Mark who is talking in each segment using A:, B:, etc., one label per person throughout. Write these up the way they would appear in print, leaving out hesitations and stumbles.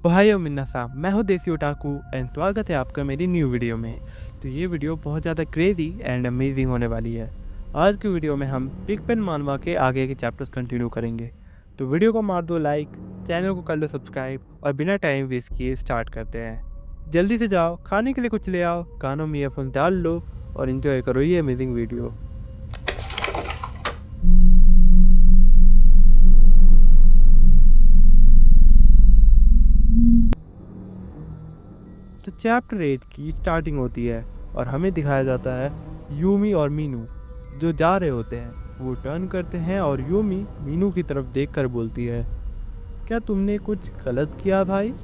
A: Ohio मिन्नासा, मैं हूँ देसी ओटाकू एंड स्वागत है आपका मेरी न्यू वीडियो में। तो ये वीडियो बहुत ज़्यादा क्रेजी एंड अमेजिंग होने वाली है। आज की वीडियो में हम पिग पेन मानवा के आगे के चैप्टर्स कंटिन्यू करेंगे। तो वीडियो को मार दो लाइक, चैनल को कर लो सब्सक्राइब और बिना टाइम वेस्ट किए स्टार्ट करते हैं। जल्दी से जाओ, खाने के लिए कुछ ले आओ, कानों में ईयरफोन डाल लो और इन्जॉय करो ये अमेजिंग वीडियो। तो चैप्टर 8 की स्टार्टिंग होती है और हमें दिखाया जाता है यूमी और मीनू जो जा रहे होते हैं। वो टर्न करते हैं और यूमी मीनू की तरफ देखकर बोलती है, क्या तुमने कुछ गलत किया भाई?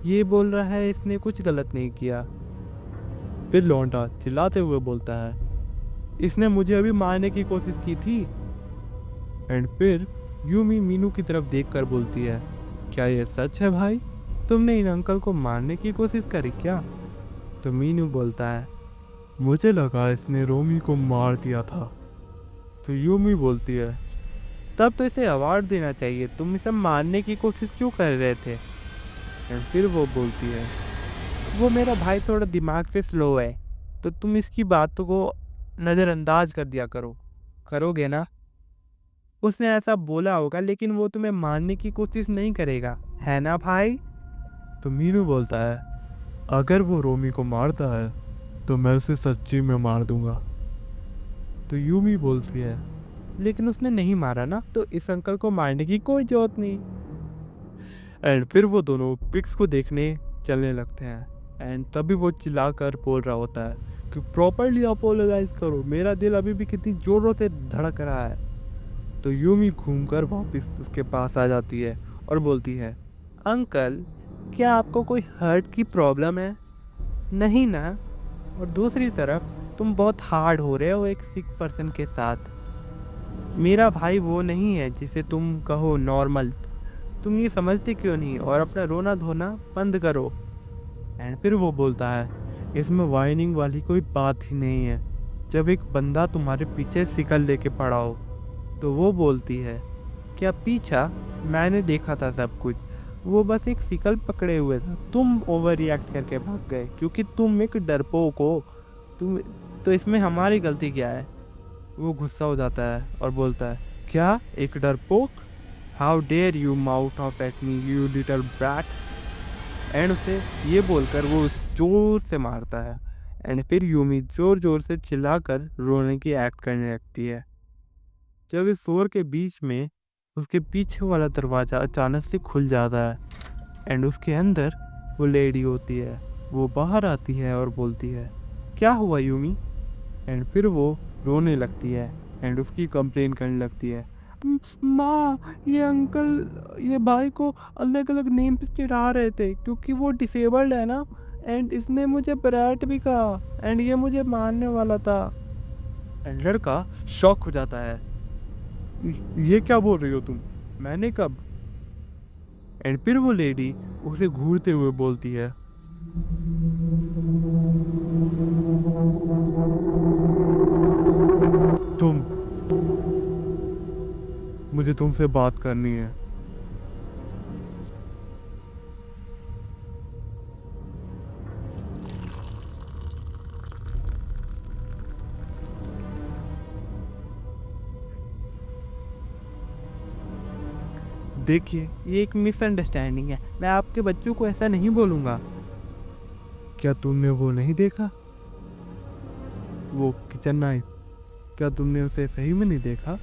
A: ये बोल रहा है इसने कुछ गलत नहीं किया। फिर लौंडा चिल्लाते हुए बोलता है, इसने मुझे अभी मारने की कोशिश की थी। एंड फिर यूमी मीनू की तरफ देखकर बोलती है, क्या ये सच है भाई? तुमने इन अंकल को मारने की कोशिश करी क्या? तो मीनू बोलता है, मुझे लगा इसने रोमी को मार दिया था। तो यूमी बोलती है, तब तो इसे अवार्ड देना चाहिए, तुम इसे मारने की कोशिश क्यों कर रहे थे? एंड फिर वो बोलती है, वो मेरा भाई थोड़ा दिमाग पे स्लो है, तो तुम इसकी बातों को नज़रअंदाज कर दिया करोगे ना? उसने ऐसा बोला होगा लेकिन वो तुम्हें मारने की कोशिश नहीं करेगा, है ना भाई? तो मीनू बोलता है, अगर वो रोमी को मारता है तो मैं उसे सच्ची में मार दूंगा। तो यूमी बोलती है, लेकिन उसने नहीं मारा ना, तो इस अंकल को मारने की कोई जरूरत नहीं। एंड फिर वो दोनों पिक्स को देखने चलने लगते हैं। एंड तभी वो चिल्लाकर बोल रहा होता है कि प्रॉपरली अपोलोजाइज करो, मेरा दिल अभी भी कितनी जोरों से धड़क रहा है। तो यूमी घूमकर वापस उसके पास आ जाती है और बोलती है, अंकल क्या आपको कोई हर्ट की प्रॉब्लम है? नहीं ना? और दूसरी तरफ तुम बहुत हार्ड हो रहे हो एक सिक पर्सन के साथ। मेरा भाई वो नहीं है जिसे तुम कहो नॉर्मल। तुम ये समझते क्यों नहीं और अपना रोना धोना बंद करो। एंड फिर वो बोलता है, इसमें वाइनिंग वाली कोई बात ही नहीं है। जब एक बंदा तुम्हारे पीछे सिकल लेके पड़ा हो। तो वो बोलती है, क्या पीछा? मैंने देखा था सब कुछ। वो बस एक सिकल पकड़े हुए था, तुम ओवर रिएक्ट करके भाग गए क्योंकि तुम एक डरपोक हो। तुम तो इसमें हमारी गलती क्या है? वो गुस्सा हो जाता है और बोलता है, क्या एक डरपोक? How dare you mouth off at me you little brat. And उसे ये बोलकर वो जोर से मारता है। एंड फिर यूमी जोर जोर से चिल्लाकर रोने की एक्ट करने लगती है। जब इस शोर के बीच में उसके पीछे वाला दरवाज़ा अचानक से खुल जाता है एंड उसके अंदर वो लेडी होती है। वो बाहर आती है और बोलती है, क्या हुआ यूमी? एंड फिर वो रोने लगती है एंड उसकी कंप्लेन करने लगती है, माँ ये अंकल ये भाई को अलग अलग नेम पे चिढ़ा रहे थे क्योंकि वो डिसेबल्ड है ना। एंड इसने मुझे ब्रैट भी कहा एंड ये मुझे मारने वाला था। एंड लड़का शॉक हो जाता है, ये क्या बोल रही हो तुम? मैंने कब? एंड फिर वो लेडी उसे घूरते हुए बोलती है, तुम मुझे तुमसे बात करनी है। देखिए ये एक मिसअंडरस्टैंडिंग है, मैं आपके बच्चों को ऐसा नहीं बोलूँगा। क्या तुमने वो नहीं देखा, वो किचन नाइफ? क्या तुमने उसे सही में नहीं देखा?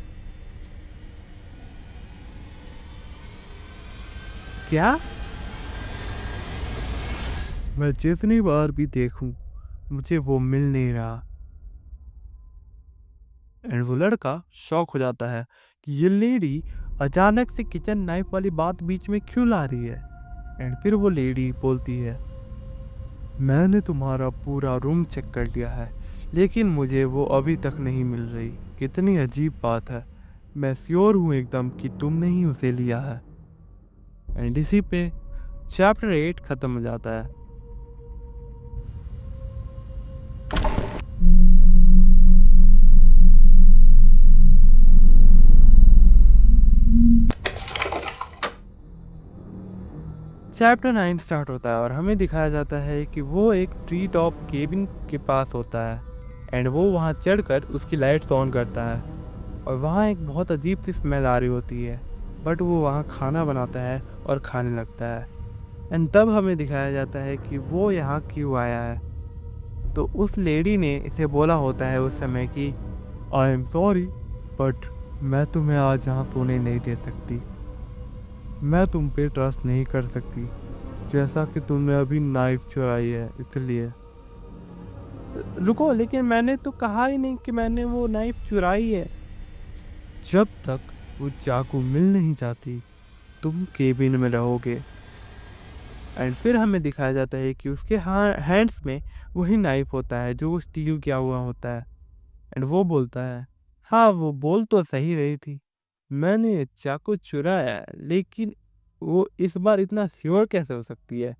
A: क्या? मैं जितनी बार भी देखूं मुझे वो मिल नहीं रहा। एंड वो लड़का शॉक हो जाता है कि ये लेडी अचानक से किचन नाइफ वाली बात बीच में क्यों ला रही है। एंड फिर वो लेडी बोलती है, मैंने तुम्हारा पूरा रूम चेक कर लिया है लेकिन मुझे वो अभी तक नहीं मिल रही। कितनी अजीब बात है, मैं श्योर हूँ एकदम कि तुमने ही उसे लिया है। एंड इसी पे चैप्टर 8 खत्म हो जाता है। चैप्टर 9 स्टार्ट होता है और हमें दिखाया जाता है कि वो एक ट्री टॉप केबिन के पास होता है एंड वो वहाँ चढ़कर उसकी लाइट्स ऑन करता है और वहाँ एक बहुत अजीब सी स्मेल आ रही होती है। बट वो वहाँ खाना बनाता है और खाने लगता है एंड तब हमें दिखाया जाता है कि वो यहाँ क्यों आया है। तो उस लेडी ने इसे बोला होता है उस समय कि आई एम सॉरी बट मैं तुम्हें आज यहाँ सोने नहीं दे सकती। मैं तुम पे ट्रस्ट नहीं कर सकती, जैसा कि तुमने अभी नाइफ चुराई है इसलिए। रुको, लेकिन मैंने तो कहा ही नहीं कि मैंने वो नाइफ चुराई है। जब तक वो चाकू मिल नहीं जाती तुम केबिन में रहोगे। एंड फिर हमें दिखाया जाता है कि उसके हैंड्स में वही नाइफ होता है जो स्टील किया हुआ होता है एंड वो बोलता है, हाँ वो बोल तो सही रही थी, मैंने चाकू चुराया है, लेकिन वो इस बार इतना श्योर कैसे हो सकती है?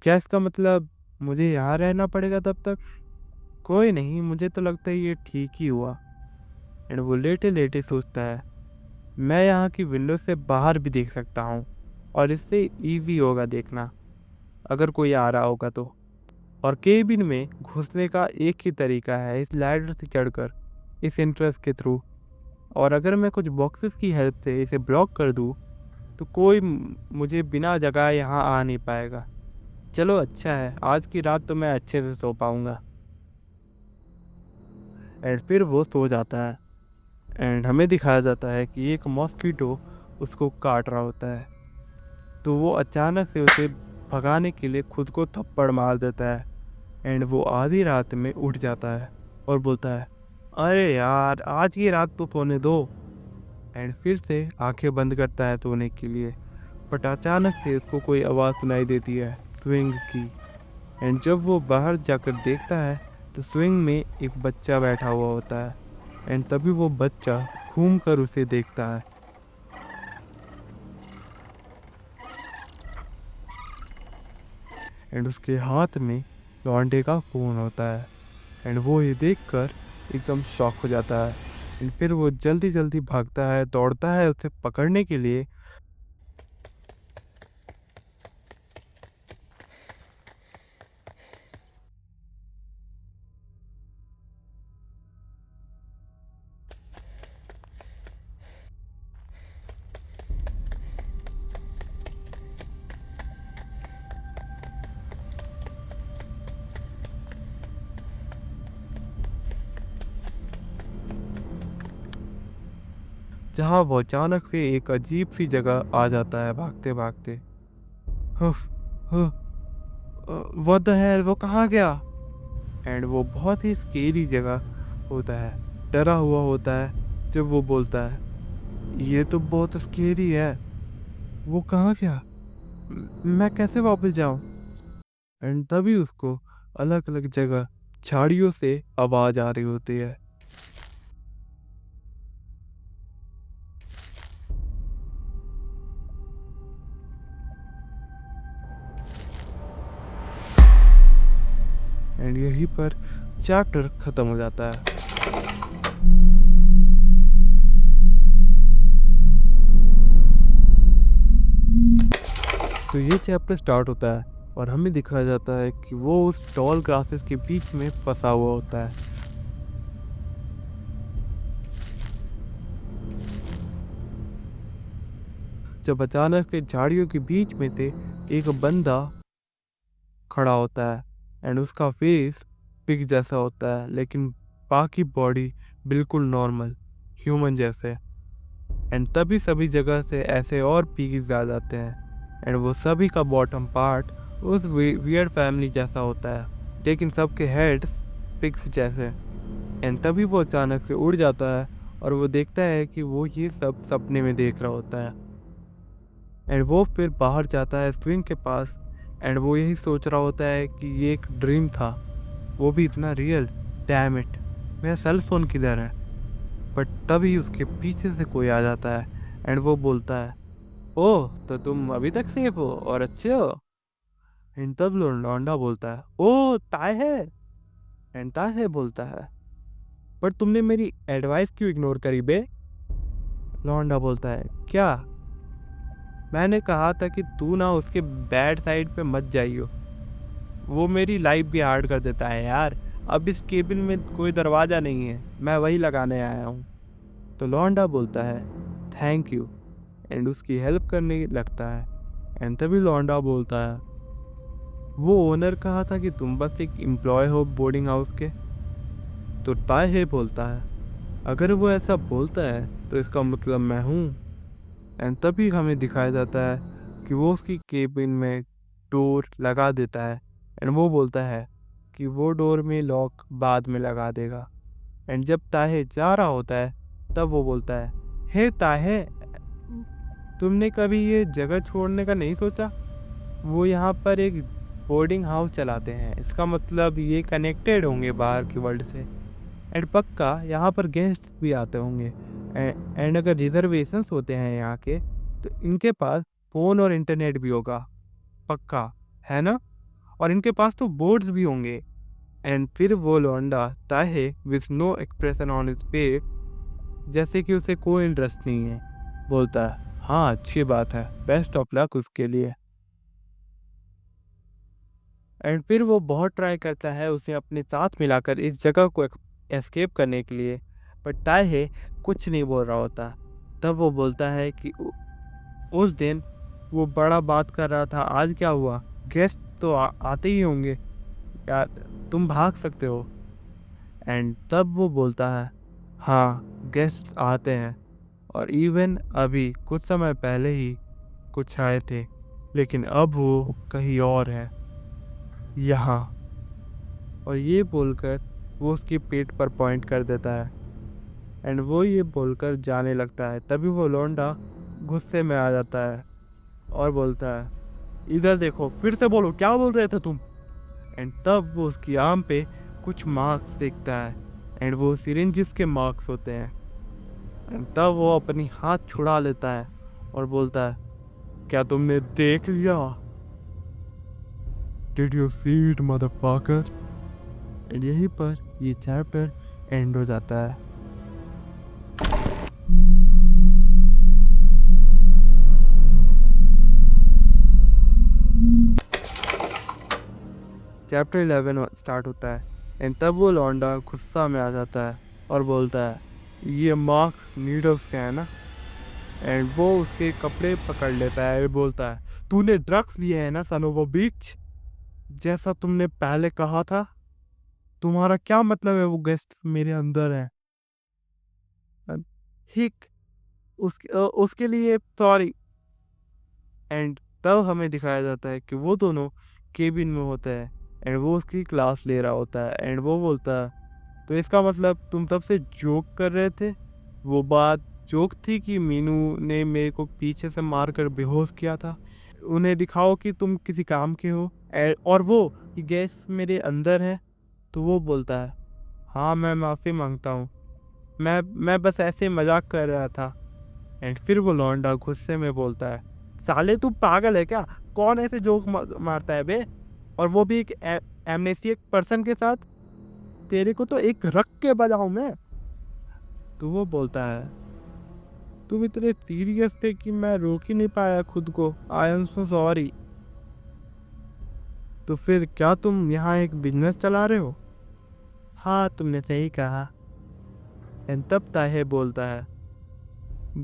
A: क्या इसका मतलब मुझे यहाँ रहना पड़ेगा तब तक? कोई नहीं, मुझे तो लगता है ये ठीक ही हुआ। एंड वो लेटे लेटे सोचता है, मैं यहाँ की विंडो से बाहर भी देख सकता हूँ और इससे इजी होगा देखना अगर कोई आ रहा होगा तो। और केबिन में घुसने का एक ही तरीका है, इस लैडर से चढ़कर, इस एंट्रेंस के थ्रू। और अगर मैं कुछ बॉक्सेस की हेल्प से इसे ब्लॉक कर दूँ तो कोई मुझे बिना जगह यहाँ आ नहीं पाएगा। चलो अच्छा है, आज की रात तो मैं अच्छे से सो पाऊँगा। एंड फिर वो सो जाता है एंड हमें दिखाया जाता है कि एक मॉस्किटो उसको काट रहा होता है। तो वो अचानक से उसे भगाने के लिए खुद को थप्पड़ मार देता है एंड वो आधी रात में उठ जाता है और बोलता है, अरे यार आज की रात तो सोने दो। एंड फिर से आंखें बंद करता है सोने के लिए। बट अचानक से उसको कोई आवाज़ सुनाई देती है स्विंग की। एंड जब वो बाहर जाकर देखता है तो स्विंग में एक बच्चा बैठा हुआ होता है एंड तभी वो बच्चा घूम कर उसे देखता है। एंड उसके हाथ में लौंडे का खून होता है एंड वो ये देखकर एकदम शॉक हो जाता है। एंड फिर वो जल्दी जल्दी भागता है, दौड़ता है उसे पकड़ने के लिए। जहाँ वो अचानक से एक अजीब सी जगह आ जाता है भागते भागते। हुफ, व्हाट द हेल, वो कहाँ गया? एंड वो बहुत ही स्केरी जगह होता है, डरा हुआ होता है जब वो बोलता है, ये तो बहुत स्केरी है, वो कहाँ गया? मैं कैसे वापस जाऊं? एंड तभी उसको अलग अलग जगह झाड़ियों से आवाज आ रही होती है। एंड यहीं पर चैप्टर खत्म हो जाता है। तो ये चैप्टर स्टार्ट होता है और हमें दिखाया जाता है कि वो उस टॉल ग्रासेस के बीच में फंसा हुआ होता है। जब अचानक से झाड़ियों के बीच में से एक बंदा खड़ा होता है एंड उसका फेस पिग जैसा होता है लेकिन बाकी बॉडी बिल्कुल नॉर्मल ह्यूमन जैसे। एंड तभी सभी जगह से ऐसे और पिग्स आ जाते हैं एंड वो सभी का बॉटम पार्ट उस वियर्ड फैमिली जैसा होता है लेकिन सबके हेड्स पिग्स जैसे। एंड तभी वो अचानक से उड़ जाता है और वो देखता है कि वो ये सब सपने में देख रहा होता है। एंड वो फिर बाहर जाता है स्विंग के पास एंड वो यही सोच रहा होता है कि ये एक ड्रीम था, वो भी इतना रियल। डैम इट, मेरा सेल फोन किधर है? बट तभी उसके पीछे से कोई आ जाता है एंड वो बोलता है, ओह तो तुम अभी तक सेफ हो और अच्छे हो? एंड तब लौंडा बोलता है, ओह ताय है। एंड ताय है बोलता है, पर तुमने मेरी एडवाइस क्यों इग्नोर करी बे? लौंडा बोलता है, क्या? मैंने कहा था कि तू ना उसके बैड साइड पे मत जाइयो, वो मेरी लाइफ भी हार्ड कर देता है यार। अब इस केबिन में कोई दरवाज़ा नहीं है, मैं वही लगाने आया हूँ। तो लौंडा बोलता है थैंक यू एंड उसकी हेल्प करने लगता है। एंड तभी लौंडा बोलता है वो ओनर कहा था कि तुम बस एक एम्प्लॉय हो बोर्डिंग हाउस के। तो ताहे बोलता है अगर वो ऐसा बोलता है तो इसका मतलब मैं हूँ। एंड तभी हमें दिखाया जाता है कि वो उसकी केबिन में डोर लगा देता है। एंड वो बोलता है कि वो डोर में लॉक बाद में लगा देगा। एंड जब ताहे जा रहा होता है तब वो बोलता है हे ताहे, तुमने कभी ये जगह छोड़ने का नहीं सोचा? वो यहाँ पर एक बोर्डिंग हाउस चलाते हैं, इसका मतलब ये कनेक्टेड होंगे बाहर की वर्ल्ड से। एंड पक्का यहाँ पर गेस्ट भी आते होंगे। एंड अगर रिजर्वेशंस होते हैं यहाँ के तो इनके पास फ़ोन और इंटरनेट भी होगा, पक्का, है ना? और इनके पास तो बोर्ड्स भी होंगे। एंड फिर वो लौंडा ताहे with no expression on his face, जैसे कि उसे कोई इंटरेस्ट नहीं है, बोलता है हाँ अच्छी बात है, बेस्ट ऑफ लक उसके लिए। एंड फिर वो बहुत ट्राई करता है उसे अपने साथ मिलाकर इस जगह को एस्केप करने के लिए, बट ताहे कुछ नहीं बोल रहा होता। तब वो बोलता है कि उस दिन वो बड़ा बात कर रहा था, आज क्या हुआ? गेस्ट तो आते ही होंगे यार, तुम भाग सकते हो। एंड तब वो बोलता है हाँ गेस्ट आते हैं, और इवन अभी कुछ समय पहले ही कुछ आए थे, लेकिन अब वो कहीं और है, यहाँ। और ये बोलकर वो उसके पेट पर पॉइंट कर देता है। एंड वो ये बोलकर जाने लगता है। तभी वो लौंडा गुस्से में आ जाता है और बोलता है इधर देखो, फिर से बोलो क्या बोल रहे थे तुम? एंड तब वो उसकी आर्म पे कुछ मार्क्स देखता है। एंड वो सिरिंजिस के मार्क्स होते हैं। एंड तब वो अपनी हाथ छुड़ा लेता है और बोलता है क्या तुमने देख लिया? Did you see it motherfucker? And यहीं पर ये चैप्टर एंड हो जाता है। चैप्टर 11 स्टार्ट होता है। एंड तब वो लौंडा गुस्सा में आ जाता है और बोलता है ये मार्क्स नीडल्स के हैं ना? एंड वो उसके कपड़े पकड़ लेता है, बोलता है तूने ड्रग्स लिए हैं ना सन ऑफ अ बिच, जैसा तुमने पहले कहा था। तुम्हारा क्या मतलब है वो गेस्ट मेरे अंदर है? ठीक, उसके लिए सॉरी। एंड तब हमें दिखाया जाता है कि वो दोनों केबिन में होते हैं एंड वो उसकी क्लास ले रहा होता है। एंड वो बोलता है तो इसका मतलब तुम तब से जोक कर रहे थे? वो बात जोक थी कि मीनू ने मेरे को पीछे से मारकर बेहोश किया था? उन्हें दिखाओ कि तुम किसी काम के हो। और वो कि गैस मेरे अंदर है। तो वो बोलता है हाँ मैं माफ़ी मांगता हूँ, मैं बस ऐसे मजाक कर रहा था। एंड फिर वो लौंडा गुस्से में बोलता है साले तू पागल है क्या? कौन ऐसे जोक मारता है बे? और वो भी एक एमनेसिक पर्सन के साथ? तेरे को तो एक रख के बजाऊं मैं? तो वो बोलता है तुम इतने सीरियस थे कि मैं रोक ही नहीं पाया खुद को, आई एम सो सॉरी। तो फिर क्या तुम यहाँ एक बिजनेस चला रहे हो? हाँ तुमने सही कहा। एंड तब ताहे बोलता है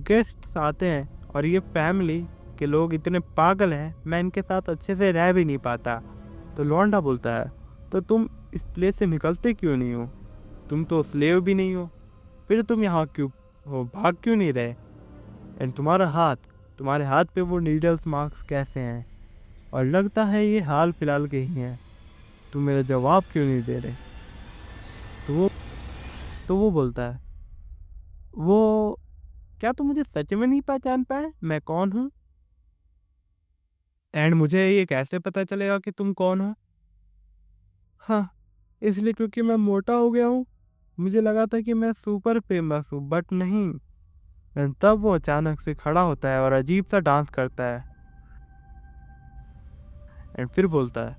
A: गेस्ट्स आते हैं और ये फैमिली के लोग इतने पागल हैं, मैं इनके साथ अच्छे से रह भी नहीं पाता। तो लौंडा बोलता है तो तुम इस प्लेस से निकलते क्यों नहीं हो? तुम तो स्लेव भी नहीं हो, फिर तुम यहाँ क्यों हो, भाग क्यों नहीं रहे? एंड तुम्हारे हाथ पे वो नीडल्स मार्क्स कैसे हैं? और लगता है ये हाल फिलहाल के ही हैं। तुम मेरा जवाब क्यों नहीं दे रहे? तो वो बोलता है वो क्या तुम मुझे सच में नहीं पहचान पाए मैं कौन हूँ? एंड मुझे ये कैसे पता चलेगा कि तुम कौन हो? हाँ, इसलिए क्योंकि मैं मोटा हो गया हूँ। मुझे लगा था कि मैं सुपर फेमस हूँ, बट नहीं। एंड तब वो अचानक से खड़ा होता है और अजीब सा डांस करता है। एंड फिर बोलता है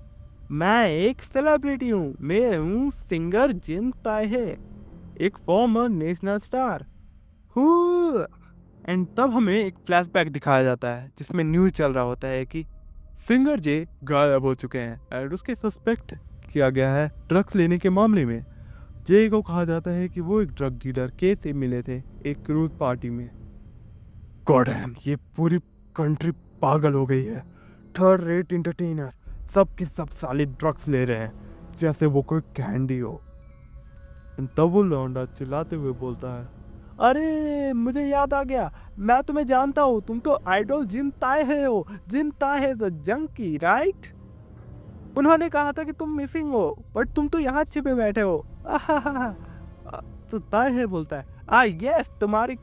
A: मैं एक सेलिब्रिटी हूँ, मैं हूँ सिंगर जिन ताहे, एक फॉर्मर नेशनल स्टार हूँ। एंड तब हमें एक फ्लैशबैक दिखाया जाता है जिसमें न्यूज़ चल रहा होता है कि सिंगर जे गायब हो चुके हैं एंड उसके सस्पेक्ट किया गया है ड्रग्स लेने के मामले में। जे को कहा जाता है कि वो एक ड्रग डीलर के से मिले थे एक क्रूज पार्टी में। गॉड डैम, ये पूरी कंट्री पागल हो गई है। थर्ड रेट इंटरटेनर सब के सब साले ड्रग्स ले रहे हैं जैसे वो कोई कैंडी हो। तब वो लौंडा चिल्लाते हुए बोलता है, अरे मुझे याद आ गया, मैं तुम्हें जानता हूँ, तुम तो आइडल जिन ताहे हो। जिन ताहे द जंकी, राइट? उन्होंने कहा था कि तुम मिसिंग हो बट तुम तो यहाँ छिपे बैठे हो। आहाहा। तो ताहे बोलता है, यस, तुम्हारी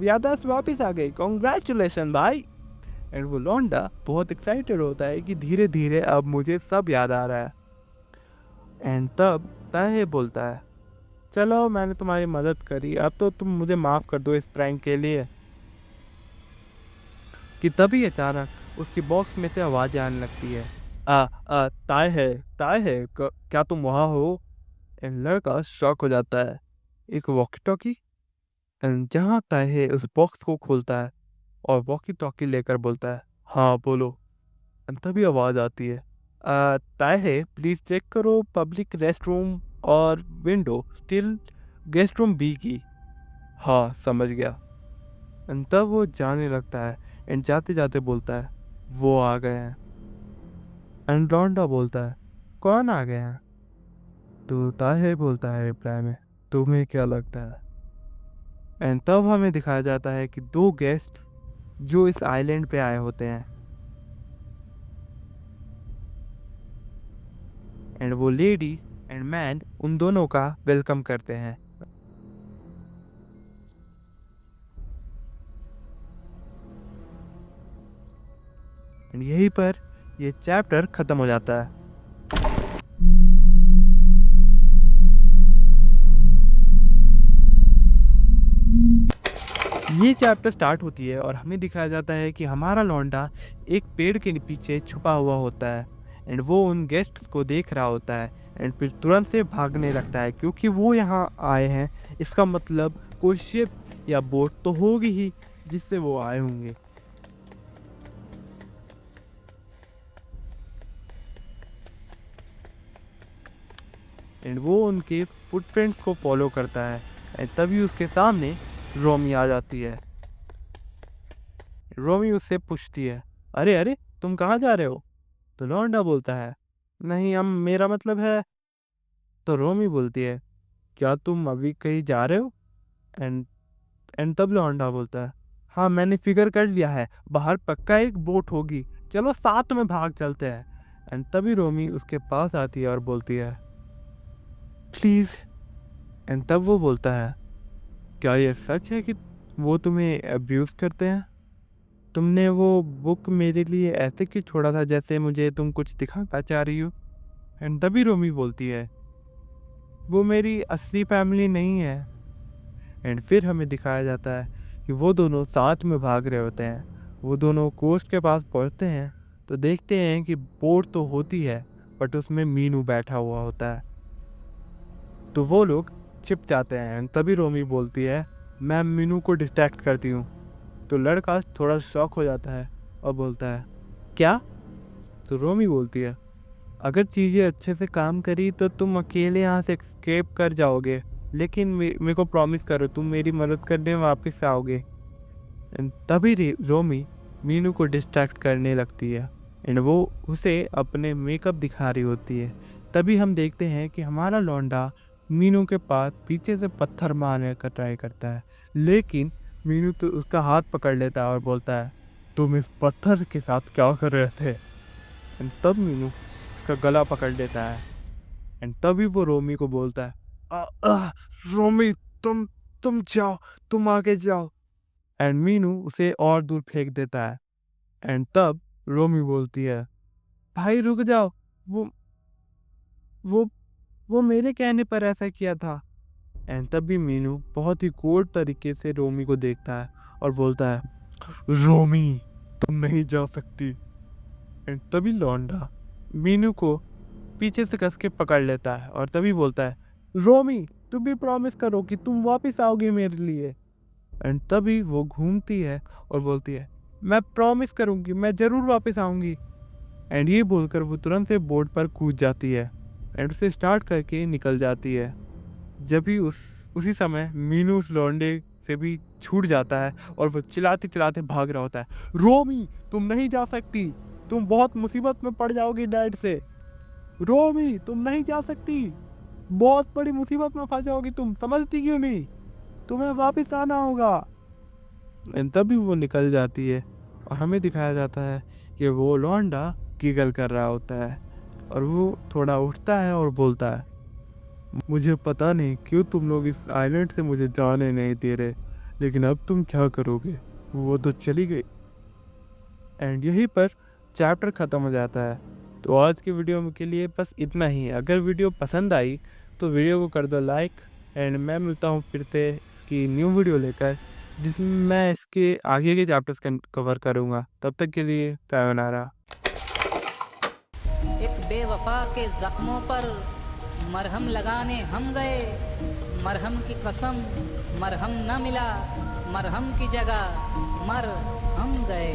A: याददाश्त वापस आ गई, कॉन्ग्रेचुलेशन भाई। एंड वो लौंडा बहुत एक्साइटेड होता है कि धीरे धीरे अब मुझे सब याद आ रहा है। एंड तब ताहे बोलता है, चलो मैंने तुम्हारी मदद करी, अब तो तुम मुझे माफ़ कर दो इस प्रैंक के लिए। कि तभी अचानक उसकी बॉक्स में से आवाज़ आने लगती है, ताय है, क्या तुम वहाँ हो? एंड लड़का शॉक हो जाता है। एक वॉकी टॉकी। एंड जहाँ ताय उस बॉक्स को खोलता है और वॉकी टॉकी लेकर बोलता है, हाँ बोलो। एंड तभी आवाज़ आती है, ताय प्लीज़ चेक करो पब्लिक रेस्ट रूम और window still guest room B की। हाँ समझ गया। एंड तब वो जाने लगता है एंड जाते जाते बोलता है, वो आ गए हैं। एंड लौंडा बोलता है, कौन आ गए हैं? तो ताहे बोलता है रिप्लाई में, तुम्हें क्या लगता है? एंड तब हमें दिखाया जाता है कि दो गेस्ट जो इस आइलैंड पे आए होते हैं एंड वो लेडीज एंड मैन उन दोनों का वेलकम करते हैं। एंड यहीं पर ये चैप्टर खत्म हो जाता है। ये चैप्टर स्टार्ट होती है और हमें दिखाया जाता है कि हमारा लौंडा एक पेड़ के पीछे छुपा हुआ होता है एंड वो उन गेस्ट्स को देख रहा होता है एंड फिर तुरंत से भागने लगता है क्योंकि वो यहाँ आए हैं, इसका मतलब कोई शिप या बोट तो होगी ही जिससे वो आए होंगे। एंड वो उनके फुटप्रिंट्स को फॉलो करता है एंड तभी उसके सामने रोमी आ जाती है। रोमी उससे पूछती है, अरे अरे तुम कहाँ जा रहे हो? तो लौंडा बोलता है, नहीं हम, मेरा मतलब है। तो रोमी बोलती है, क्या तुम अभी कहीं जा रहे हो? एंड एंड तब लौंडा बोलता है, हाँ मैंने फिगर कर लिया है, बाहर पक्का एक बोट होगी, चलो साथ में भाग चलते हैं। एंड तभी रोमी उसके पास आती है और बोलती है, प्लीज़। एंड तब वो बोलता है, क्या ये सच है कि वो तुम्हें अब्यूज़ करते हैं? तुमने वो बुक मेरे लिए ऐसे क्यों छोड़ा था जैसे मुझे तुम कुछ दिखाना चाह रही हो? एंड तभी रोमी बोलती है, वो मेरी असली फैमिली नहीं है। एंड फिर हमें दिखाया जाता है कि वो दोनों साथ में भाग रहे होते हैं। वो दोनों कोस्ट के पास पहुंचते हैं तो देखते हैं कि बोट तो होती है बट उसमें मीनू बैठा हुआ होता है। तो वो लोग छिप जाते हैं एंड तभी रोमी बोलती है, मैं मीनू को डिस्ट्रैक्ट करती हूँ। तो लड़का थोड़ा शॉक हो जाता है और बोलता है, क्या? तो रोमी बोलती है, अगर चीज़ें अच्छे से काम करी तो तुम अकेले यहाँ से एस्केप कर जाओगे, लेकिन मेरे को प्रॉमिस करो तुम मेरी मदद करने वापस आओगे। एंड तभी रोमी मीनू को डिस्ट्रैक्ट करने लगती है एंड वो उसे अपने मेकअप दिखा रही होती है। तभी हम देखते हैं कि हमारा लौंडा मीनू के पास पीछे से पत्थर मारने का ट्राई करता है, लेकिन मीनू तो उसका हाथ पकड़ लेता है और बोलता है, तुम इस पत्थर के साथ क्या कर रहे थे? एंड तब मीनू उसका गला पकड़ लेता है एंड तभी वो रोमी को बोलता है, आ, आ, रोमी, तुम जाओ, तुम आगे जाओ। एंड मीनू उसे और दूर फेंक देता है। एंड तब रोमी बोलती है, भाई रुक जाओ, वो वो वो मेरे कहने पर ऐसा किया था। एंड तभी मीनू बहुत ही कोड तरीके से रोमी को देखता है और बोलता है, रोमी तुम नहीं जा सकती। एंड तभी लौंडा मीनू को पीछे से कस के पकड़ लेता है और तभी बोलता है, रोमी तुम भी प्रॉमिस करो कि तुम वापस आओगे मेरे लिए। एंड तभी वो घूमती है और बोलती है, मैं प्रॉमिस करूंगी, मैं ज़रूर वापस आऊंगी। एंड ये बोलकर वो तुरंत से बोट पर कूद जाती है एंड उसे स्टार्ट करके निकल जाती है। जब भी उसी समय मीनू उस लौंडे से भी छूट जाता है और वो चिल्लाते चिल्लाते भाग रहा होता है, रोमी तुम नहीं जा सकती, तुम बहुत मुसीबत में पड़ जाओगी डैड से। रोमी तुम नहीं जा सकती, बहुत बड़ी मुसीबत में फंस जाओगी, तुम समझती क्यों नहीं, तुम्हें वापस आना होगा। एंड तभी वो निकल जाती है और हमें दिखाया जाता है कि वो लौंडा गिगल कर रहा होता है और वो थोड़ा उठता है और बोलता है, मुझे पता नहीं क्यों तुम लोग इस आइलैंड से मुझे जाने नहीं दे रहे, लेकिन अब तुम क्या करोगे, वो तो चली गई। एंड यहीं पर चैप्टर ख़त्म हो जाता है। तो आज की वीडियो के लिए बस इतना ही। अगर वीडियो पसंद आई तो वीडियो को कर दो लाइक। एंड मैं मिलता हूँ फिर से इसकी न्यू वीडियो लेकर, जिसमें मैं इसके आगे के चैप्टर्स कवर करूँगा। तब तक के लिए sayonara।
B: एक बेवफा के जख्मों पर मरहम लगाने हम गए, मरहम की कसम मरहम न मिला, मरहम की जगह मर हम गए।